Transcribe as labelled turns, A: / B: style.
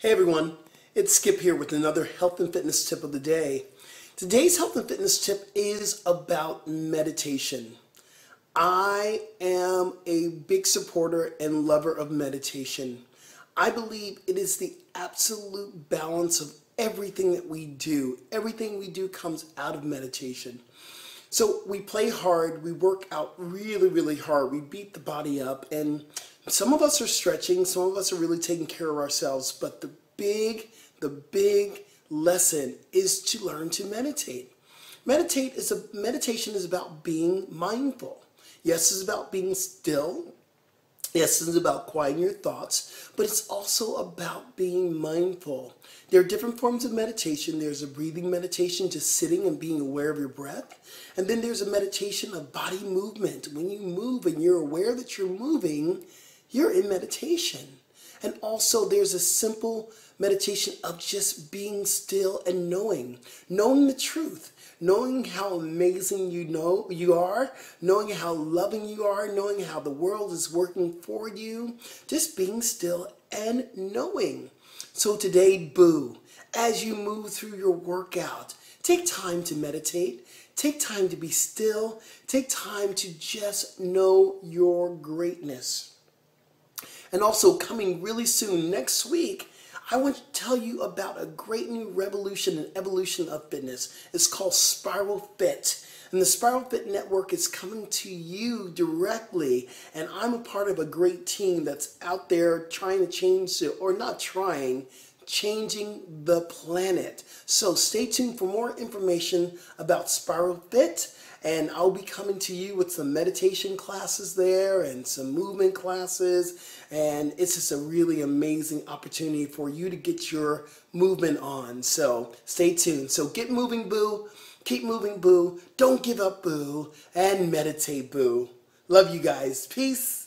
A: Hey everyone, it's Skip here with another health and fitness tip of the day. Today's health and fitness tip is about meditation. I am a big supporter and lover of meditation. I believe it is the absolute balance of everything that we do. Everything we do comes out of meditation. So we play hard, we work out really hard, we beat the body up, and some of us are stretching, some of us are really taking care of ourselves, but the big lesson is to learn to meditate. Meditation is about being mindful. Yes, it's about being still. Yes, it's about quieting your thoughts, but it's also about being mindful. There are different forms of meditation. There's a breathing meditation, just sitting and being aware of your breath. And then there's a meditation of body movement. When you move and you're aware that you're moving, you're in meditation. And also there's a simple meditation of just being still and knowing the truth. Knowing how amazing you are, knowing how loving you are, knowing how the world is working for you, just being still and knowing. So today, boo, as you move through your workout, take time to meditate, take time to be still, take time to just know your greatness. And also coming really soon, next week, I want to tell you about a great new revolution and evolution of fitness. It's called Spiral Fit. And the Spiral Fit Network is coming to you directly. And I'm a part of a great team that's out there trying to change it, or not trying, changing the planet. So stay tuned for more information about Spiral Fit. And I'll be coming to you with some meditation classes there and some movement classes. And it's just a really amazing opportunity for you to get your movement on. So stay tuned. So get moving, boo. Keep moving, boo. Don't give up, boo. And meditate, boo. Love you guys. Peace.